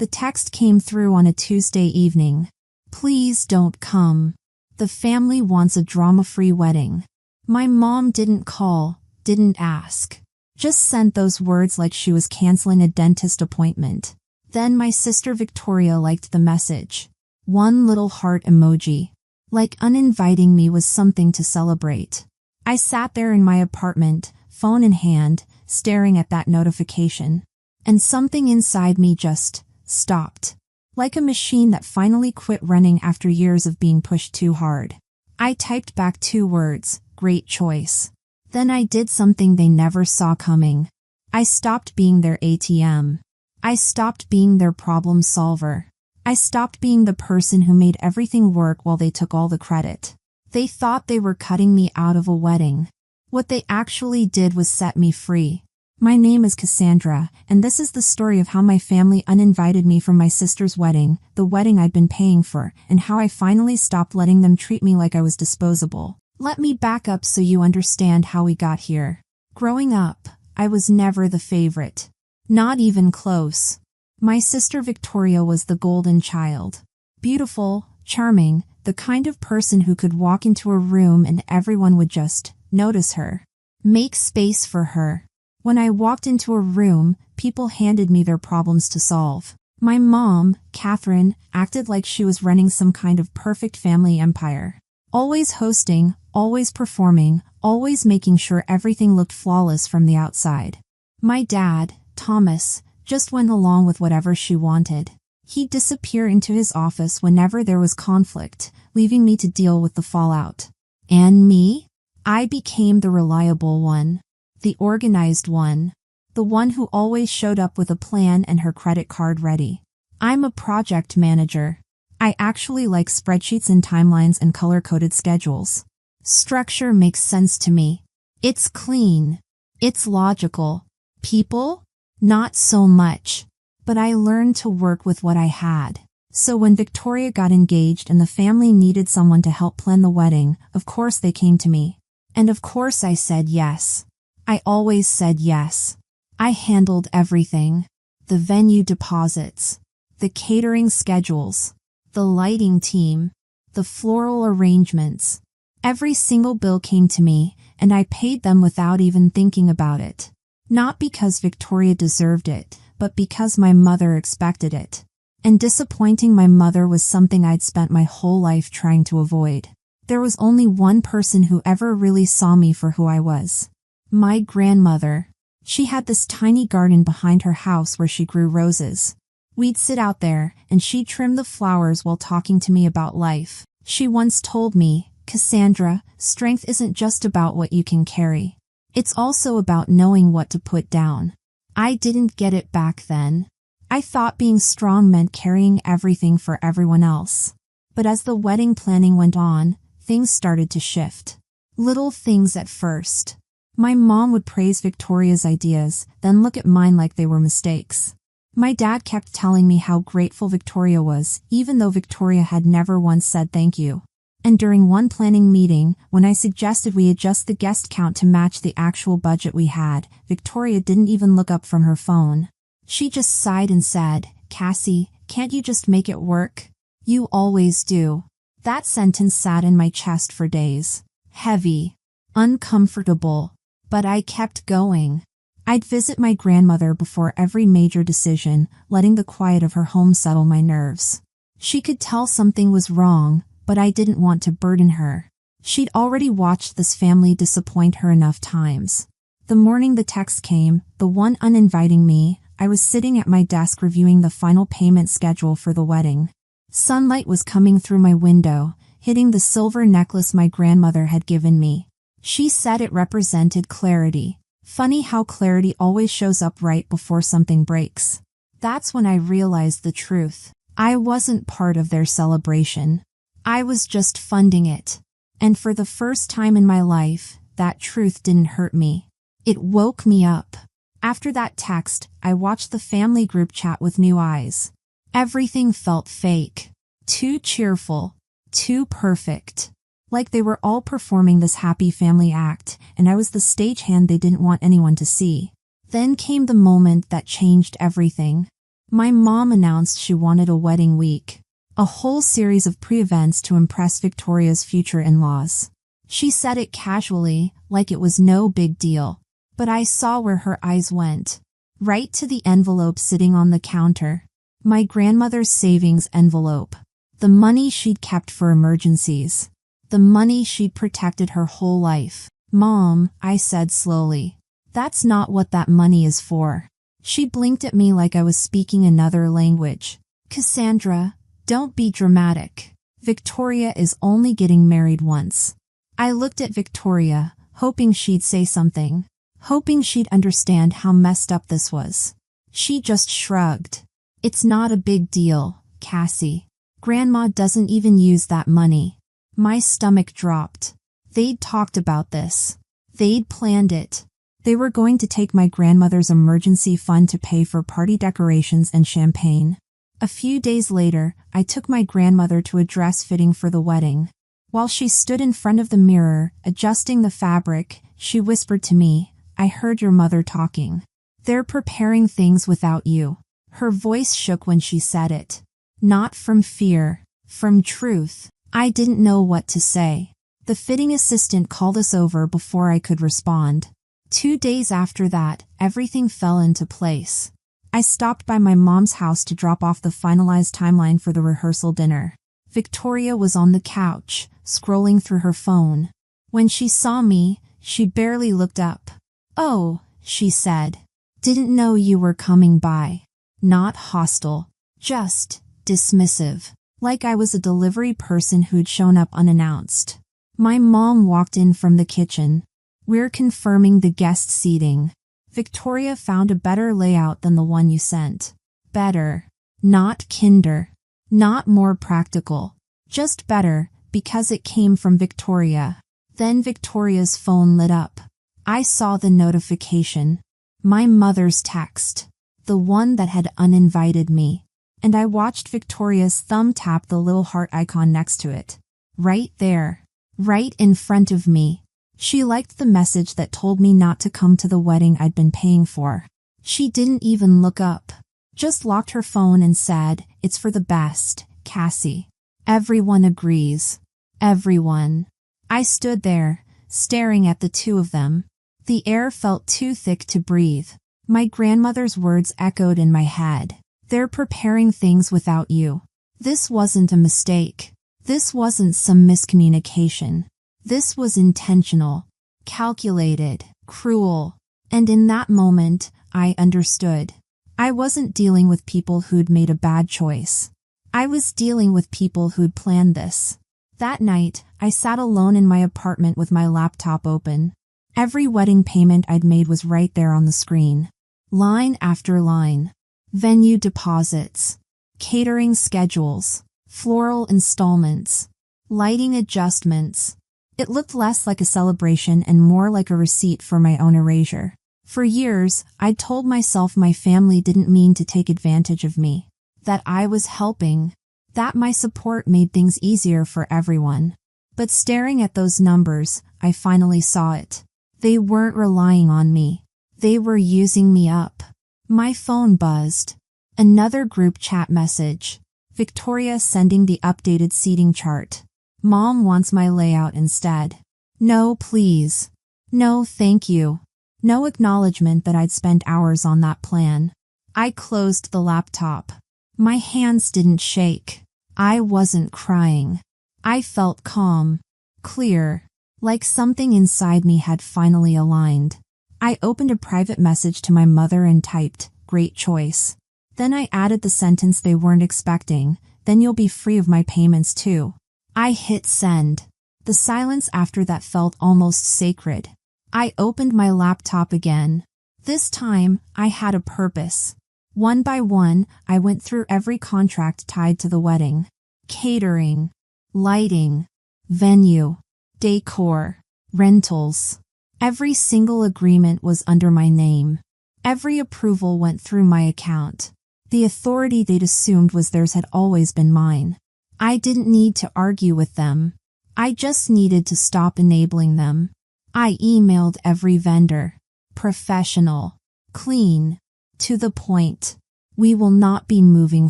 The text came through on a Tuesday evening. Please don't come. The family wants a drama-free wedding. My mom didn't call, didn't ask. Just sent those words like she was canceling a dentist appointment. Then my sister Victoria liked the message. One little heart emoji. Like uninviting me was something to celebrate. I sat there in my apartment, phone in hand, staring at that notification. And something inside me just stopped. Like a machine that finally quit running after years of being pushed too hard. I typed back 2 words, great choice. Then I did something they never saw coming. I stopped being their ATM. I stopped being their problem solver. I stopped being the person who made everything work while they took all the credit. They thought they were cutting me out of a wedding. What they actually did was set me free. My name is Cassandra, and this is the story of how my family uninvited me from my sister's wedding, the wedding I'd been paying for, and how I finally stopped letting them treat me like I was disposable. Let me back up so you understand how we got here. Growing up, I was never the favorite. Not even close. My sister Victoria was the golden child. Beautiful, charming, the kind of person who could walk into a room and everyone would just notice her. Make space for her. When I walked into a room, people handed me their problems to solve. My mom, Catherine, acted like she was running some kind of perfect family empire. Always hosting, always performing, always making sure everything looked flawless from the outside. My dad, Thomas, just went along with whatever she wanted. He'd disappear into his office whenever there was conflict, leaving me to deal with the fallout. And me? I became the reliable one. The organized one. The one who always showed up with a plan and her credit card ready. I'm a project manager. I actually like spreadsheets and timelines and color-coded schedules. Structure makes sense to me. It's clean. It's logical. People? Not so much. But I learned to work with what I had. So when Victoria got engaged and the family needed someone to help plan the wedding, of course they came to me. And of course I said yes. I always said yes. I handled everything. The venue deposits. The catering schedules. The lighting team. The floral arrangements. Every single bill came to me, and I paid them without even thinking about it. Not because Victoria deserved it, but because my mother expected it. And disappointing my mother was something I'd spent my whole life trying to avoid. There was only one person who ever really saw me for who I was. My grandmother. She had this tiny garden behind her house where she grew roses. We'd sit out there, and she'd trim the flowers while talking to me about life. She once told me, Cassandra, strength isn't just about what you can carry. It's also about knowing what to put down. I didn't get it back then. I thought being strong meant carrying everything for everyone else. But as the wedding planning went on, things started to shift. Little things at first. My mom would praise Victoria's ideas, then look at mine like they were mistakes. My dad kept telling me how grateful Victoria was, even though Victoria had never once said thank you. And during one planning meeting, when I suggested we adjust the guest count to match the actual budget we had, Victoria didn't even look up from her phone. She just sighed and said, Cassie, can't you just make it work? You always do. That sentence sat in my chest for days. Heavy. Uncomfortable. But I kept going. I'd visit my grandmother before every major decision, letting the quiet of her home settle my nerves. She could tell something was wrong, but I didn't want to burden her. She'd already watched this family disappoint her enough times. The morning the text came, the one uninviting me, I was sitting at my desk reviewing the final payment schedule for the wedding. Sunlight was coming through my window, hitting the silver necklace my grandmother had given me. She said it represented clarity. Funny how clarity always shows up right before something breaks. That's when I realized the truth. I wasn't part of their celebration. I was just funding it. And for the first time in my life, that truth didn't hurt me. It woke me up. After that text, I watched the family group chat with new eyes. Everything felt fake. Too cheerful. Too perfect. Like they were all performing this happy family act, and I was the stagehand they didn't want anyone to see. Then came the moment that changed everything. My mom announced she wanted a wedding week, a whole series of pre-events to impress Victoria's future in-laws. She said it casually, like it was no big deal, but I saw where her eyes went. Right to the envelope sitting on the counter. My grandmother's savings envelope. The money she'd kept for emergencies. The money she'd protected her whole life. Mom, I said slowly. That's not what that money is for. She blinked at me like I was speaking another language. Cassandra, don't be dramatic. Victoria is only getting married once. I looked at Victoria, hoping she'd say something. Hoping she'd understand how messed up this was. She just shrugged. It's not a big deal, Cassie. Grandma doesn't even use that money. My stomach dropped. They'd talked about this. They'd planned it. They were going to take my grandmother's emergency fund to pay for party decorations and champagne. A few days later, I took my grandmother to a dress fitting for the wedding. While she stood in front of the mirror, adjusting the fabric, she whispered to me, I heard your mother talking. They're preparing things without you. Her voice shook when she said it. Not from fear, from truth. I didn't know what to say. The fitting assistant called us over before I could respond. 2 days after that, everything fell into place. I stopped by my mom's house to drop off the finalized timeline for the rehearsal dinner. Victoria was on the couch, scrolling through her phone. When she saw me, she barely looked up. Oh, she said. Didn't know you were coming by. Not hostile, just dismissive, like I was a delivery person who'd shown up unannounced. My mom walked in from the kitchen. We're confirming the guest seating. Victoria found a better layout than the one you sent. Better. Not kinder. Not more practical. Just better, because it came from Victoria. Then Victoria's phone lit up. I saw the notification. My mother's text. The one that had uninvited me. And I watched Victoria's thumb tap the little heart icon next to it. Right there. Right in front of me. She liked the message that told me not to come to the wedding I'd been paying for. She didn't even look up. Just locked her phone and said, It's for the best, Cassie. Everyone agrees. Everyone. I stood there, staring at the two of them. The air felt too thick to breathe. My grandmother's words echoed in my head. They're preparing things without you. This wasn't a mistake. This wasn't some miscommunication. This was intentional, calculated, cruel. And in that moment, I understood. I wasn't dealing with people who'd made a bad choice. I was dealing with people who'd planned this. That night, I sat alone in my apartment with my laptop open. Every wedding payment I'd made was right there on the screen. Line after line. Venue deposits. Catering schedules. Floral installments. Lighting adjustments. It looked less like a celebration and more like a receipt for my own erasure. For years, I'd told myself my family didn't mean to take advantage of me. That I was helping. That my support made things easier for everyone. But staring at those numbers, I finally saw it. They weren't relying on me. They were using me up. My phone buzzed. Another group chat message. Victoria sending the updated seating chart. Mom wants my layout instead. No, please. No, thank you. No acknowledgement that I'd spent hours on that plan. I closed the laptop. My hands didn't shake. I wasn't crying. I felt calm, clear, like something inside me had finally aligned. I opened a private message to my mother and typed, "Great choice." Then I added the sentence they weren't expecting, "Then you'll be free of my payments too." I hit send. The silence after that felt almost sacred. I opened my laptop again. This time, I had a purpose. One by one, I went through every contract tied to the wedding. Catering, lighting, venue, decor, rentals. Every single agreement was under my name. Every approval went through my account. The authority they'd assumed was theirs had always been mine. I didn't need to argue with them. I just needed to stop enabling them. I emailed every vendor. Professional. Clean. To the point. We will not be moving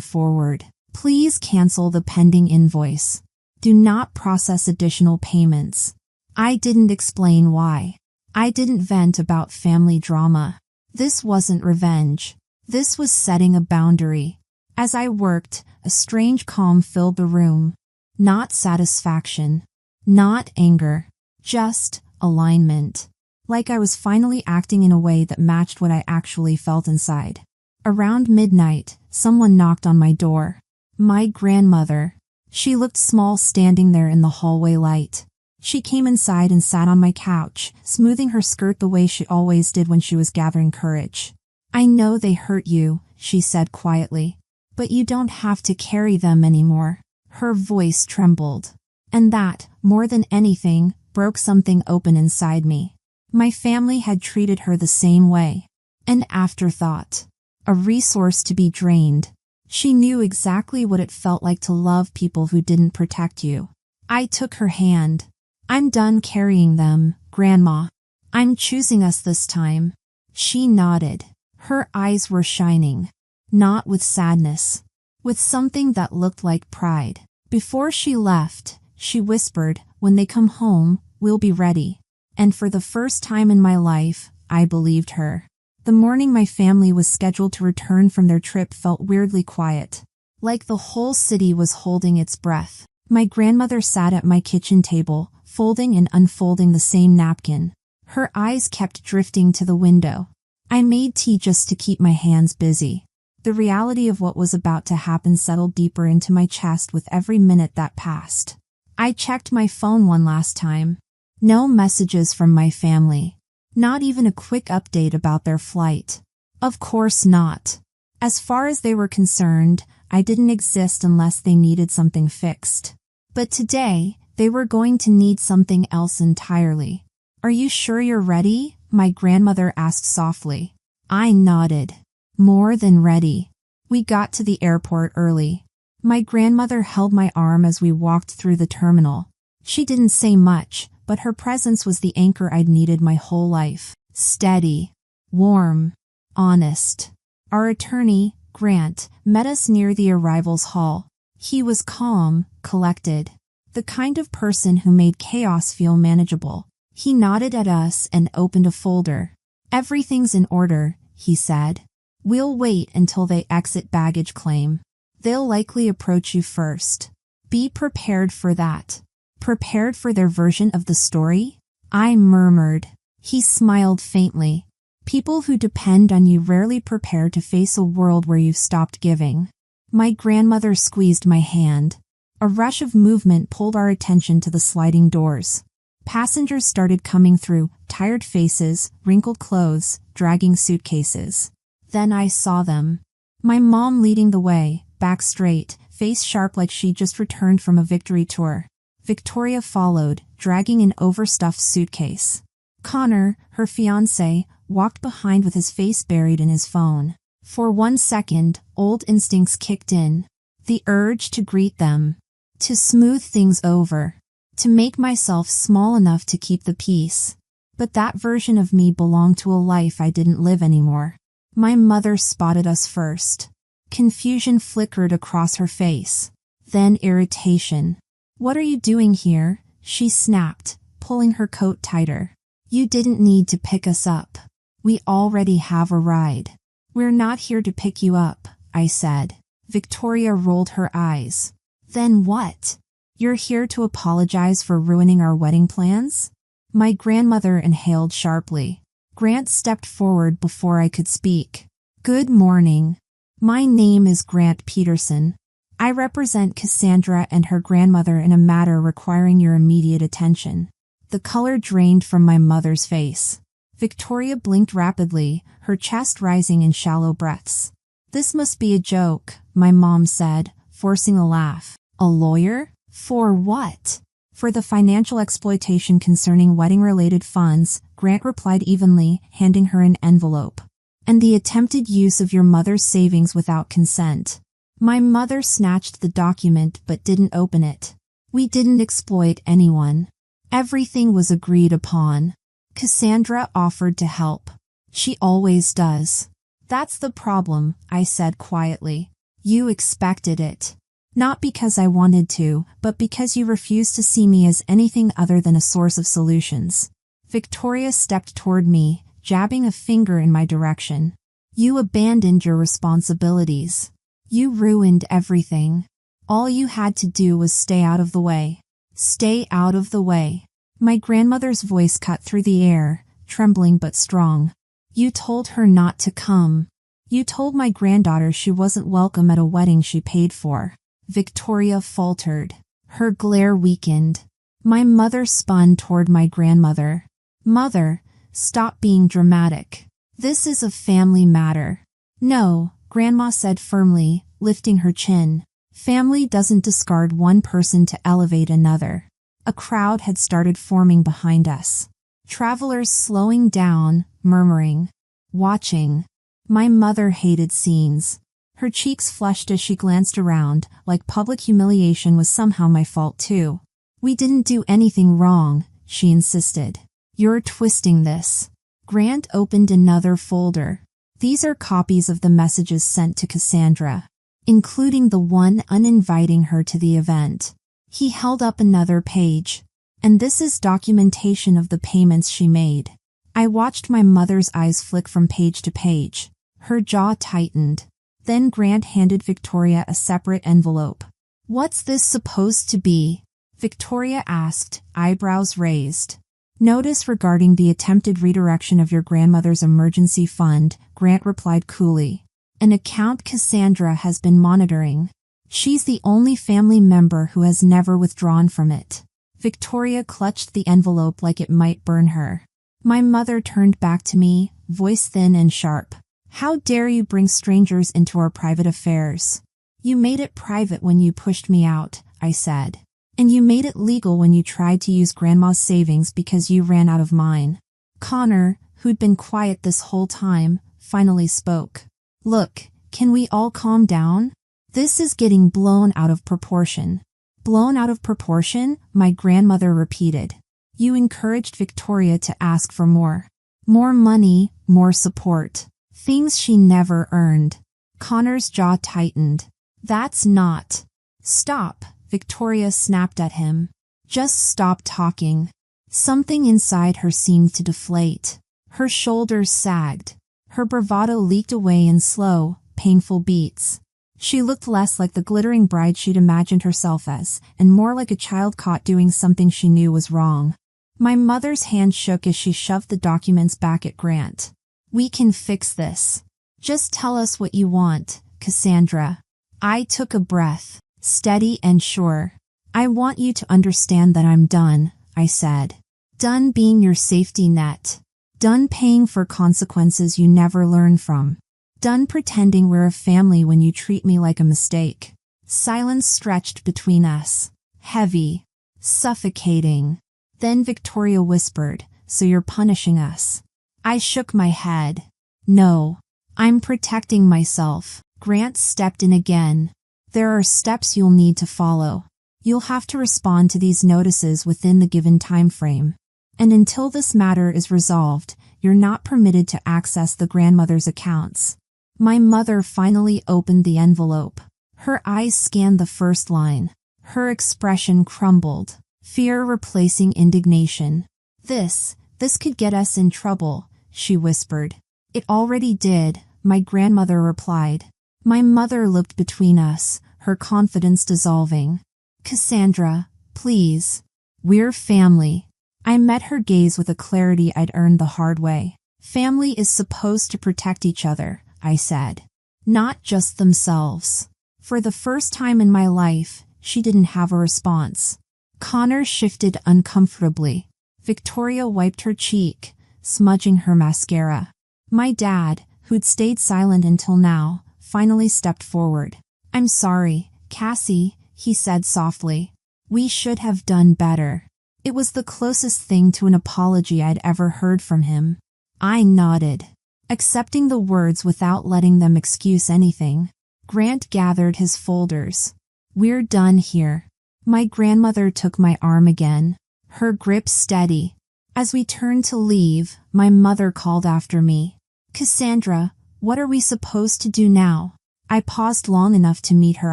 forward. Please cancel the pending invoice. Do not process additional payments. I didn't explain why. I didn't vent about family drama. This wasn't revenge. This was setting a boundary. As I worked, a strange calm filled the room. Not satisfaction. Not anger. Just alignment. Like I was finally acting in a way that matched what I actually felt inside. Around midnight, someone knocked on my door. My grandmother. She looked small standing there in the hallway light. She came inside and sat on my couch, smoothing her skirt the way she always did when she was gathering courage. I know they hurt you, she said quietly. But you don't have to carry them anymore. Her voice trembled. And that, more than anything, broke something open inside me. My family had treated her the same way. An afterthought. A resource to be drained. She knew exactly what it felt like to love people who didn't protect you. I took her hand. I'm done carrying them, Grandma. I'm choosing us this time. She nodded. Her eyes were shining. Not with sadness. With something that looked like pride. Before she left, she whispered, when they come home, we'll be ready. And for the first time in my life, I believed her. The morning my family was scheduled to return from their trip felt weirdly quiet. Like the whole city was holding its breath. My grandmother sat at my kitchen table, folding and unfolding the same napkin. Her eyes kept drifting to the window. I made tea just to keep my hands busy. The reality of what was about to happen settled deeper into my chest with every minute that passed. I checked my phone one last time. No messages from my family. Not even a quick update about their flight. Of course not. As far as they were concerned, I didn't exist unless they needed something fixed. But today, they were going to need something else entirely. Are you sure you're ready? My grandmother asked softly. I nodded. More than ready. We got to the airport early. My grandmother held my arm as we walked through the terminal. She didn't say much, but her presence was the anchor I'd needed my whole life. Steady. Warm. Honest. Our attorney, Grant, met us near the arrivals hall. He was calm, collected. The kind of person who made chaos feel manageable. He nodded at us and opened a folder. Everything's in order, he said. We'll wait until they exit baggage claim. They'll likely approach you first. Be prepared for that. Prepared for their version of the story? I murmured. He smiled faintly. People who depend on you rarely prepare to face a world where you've stopped giving. My grandmother squeezed my hand. A rush of movement pulled our attention to the sliding doors. Passengers started coming through, tired faces, wrinkled clothes, dragging suitcases. Then I saw them. My mom leading the way, back straight, face sharp like she'd just returned from a victory tour. Victoria followed, dragging an overstuffed suitcase. Connor, her fiancé, walked behind with his face buried in his phone. For 1 second, old instincts kicked in. The urge to greet them. To smooth things over. To make myself small enough to keep the peace. But that version of me belonged to a life I didn't live anymore. My mother spotted us first. Confusion flickered across her face. Then irritation. What are you doing here? She snapped, pulling her coat tighter. You didn't need to pick us up. We already have a ride. We're not here to pick you up, I said. Victoria rolled her eyes. Then what? You're here to apologize for ruining our wedding plans? My grandmother inhaled sharply. Grant stepped forward before I could speak. Good morning. My name is Grant Peterson. I represent Cassandra and her grandmother in a matter requiring your immediate attention. The color drained from my mother's face. Victoria blinked rapidly, her chest rising in shallow breaths. This must be a joke, my mom said, forcing a laugh. A lawyer? For what? For the financial exploitation concerning wedding-related funds, Grant replied evenly, handing her an envelope. And the attempted use of your mother's savings without consent. My mother snatched the document but didn't open it. We didn't exploit anyone. Everything was agreed upon. Cassandra offered to help. She always does. That's the problem, I said quietly. You expected it. Not because I wanted to, but because you refused to see me as anything other than a source of solutions. Victoria stepped toward me, jabbing a finger in my direction. You abandoned your responsibilities. You ruined everything. All you had to do was stay out of the way. Stay out of the way. My grandmother's voice cut through the air, trembling but strong. You told her not to come. You told my granddaughter she wasn't welcome at a wedding she paid for. Victoria faltered. Her glare weakened. My mother spun toward my grandmother. Mother, stop being dramatic. This is a family matter. No, Grandma said firmly, lifting her chin. Family doesn't discard one person to elevate another. A crowd had started forming behind us. Travelers slowing down, murmuring, watching. My mother hated scenes. Her cheeks flushed as she glanced around, like public humiliation was somehow my fault too. We didn't do anything wrong, she insisted. You're twisting this. Grant opened another folder. These are copies of the messages sent to Cassandra, including the one uninviting her to the event. He held up another page. And this is documentation of the payments she made. I watched my mother's eyes flick from page to page. Her jaw tightened. Then Grant handed Victoria a separate envelope. What's this supposed to be? Victoria asked, eyebrows raised. Notice regarding the attempted redirection of your grandmother's emergency fund, Grant replied coolly. An account Cassandra has been monitoring. She's the only family member who has never withdrawn from it. Victoria clutched the envelope like it might burn her. My mother turned back to me, voice thin and sharp. How dare you bring strangers into our private affairs? You made it private when you pushed me out, I said. And you made it legal when you tried to use Grandma's savings because you ran out of mine. Connor, who'd been quiet this whole time, finally spoke. Look, can we all calm down? This is getting blown out of proportion. Blown out of proportion? My grandmother repeated. You encouraged Victoria to ask for more. More money, more support. Things she never earned. Connor's jaw tightened. That's not. Stop, Victoria snapped at him. Just stop talking. Something inside her seemed to deflate. Her shoulders sagged. Her bravado leaked away in slow, painful beats. She looked less like the glittering bride she'd imagined herself as, and more like a child caught doing something she knew was wrong. My mother's hand shook as she shoved the documents back at Grant. We can fix this. Just tell us what you want, Cassandra. I took a breath, steady and sure. I want you to understand that I'm done, I said. Done being your safety net. Done paying for consequences you never learn from. Done pretending we're a family when you treat me like a mistake. Silence stretched between us. Heavy. Suffocating. Then Victoria whispered, so you're punishing us. I shook my head. No. I'm protecting myself. Grant stepped in again. There are steps you'll need to follow. You'll have to respond to these notices within the given time frame. And until this matter is resolved, you're not permitted to access the grandmother's accounts. My mother finally opened the envelope. Her eyes scanned the first line. Her expression crumbled, fear replacing indignation. This could get us in trouble, she whispered. It already did, my grandmother replied. My mother looked between us, her confidence dissolving. Cassandra, please. We're family. I met her gaze with a clarity I'd earned the hard way. Family is supposed to protect each other, I said. Not just themselves. For the first time in my life, she didn't have a response. Connor shifted uncomfortably. Victoria wiped her cheek, smudging her mascara. My dad, who'd stayed silent until now, finally stepped forward. I'm sorry, Cassie, he said softly. We should have done better. It was the closest thing to an apology I'd ever heard from him. I nodded, accepting the words without letting them excuse anything. Grant gathered his folders. We're done here. My grandmother took my arm again, her grip steady. As we turned to leave, my mother called after me. Cassandra, What are we supposed to do now? I paused long enough to meet her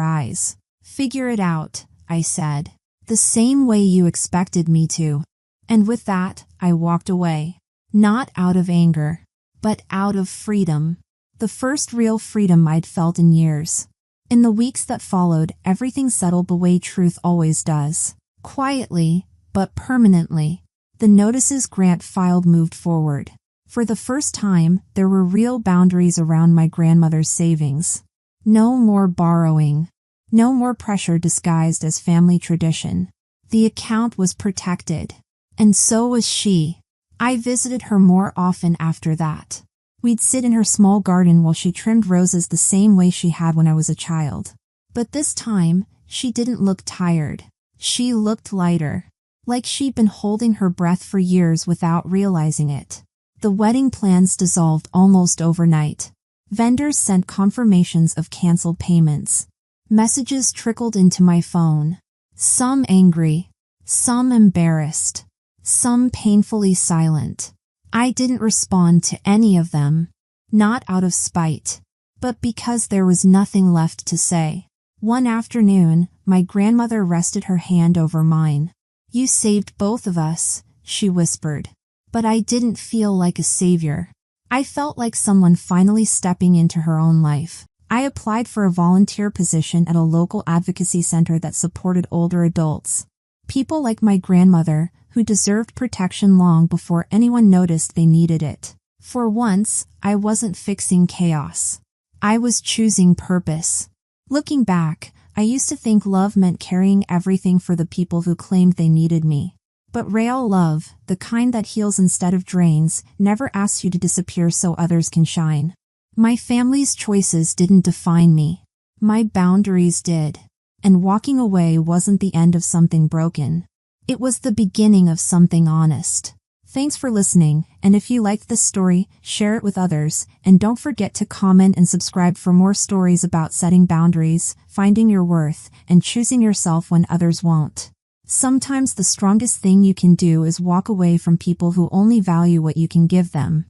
eyes. Figure it out, I said. The same way you expected me to. And with that, I walked away. Not out of anger, but out of freedom. The first real freedom I'd felt in years. In the weeks that followed, everything settled the way truth always does. Quietly, but permanently. The notices Grant filed moved forward. For the first time, there were real boundaries around my grandmother's savings. No more borrowing. No more pressure disguised as family tradition. The account was protected. And so was she. I visited her more often after that. We'd sit in her small garden while she trimmed roses the same way she had when I was a child. But this time, she didn't look tired. She looked lighter. Like she'd been holding her breath for years without realizing it. The wedding plans dissolved almost overnight. Vendors sent confirmations of canceled payments. Messages trickled into my phone. Some angry. Some embarrassed. Some painfully silent. I didn't respond to any of them. Not out of spite. But because there was nothing left to say. One afternoon, my grandmother rested her hand over mine. You saved both of us, she whispered. But I didn't feel like a savior. I felt like someone finally stepping into her own life. I applied for a volunteer position at a local advocacy center that supported older adults. People like my grandmother, who deserved protection long before anyone noticed they needed it. For once, I wasn't fixing chaos. I was choosing purpose. Looking back, I used to think love meant carrying everything for the people who claimed they needed me. But real love, the kind that heals instead of drains, never asks you to disappear so others can shine. My family's choices didn't define me. My boundaries did. And walking away wasn't the end of something broken. It was the beginning of something honest. Thanks for listening, and if you liked this story, share it with others, and don't forget to comment and subscribe for more stories about setting boundaries, finding your worth, and choosing yourself when others won't. Sometimes the strongest thing you can do is walk away from people who only value what you can give them.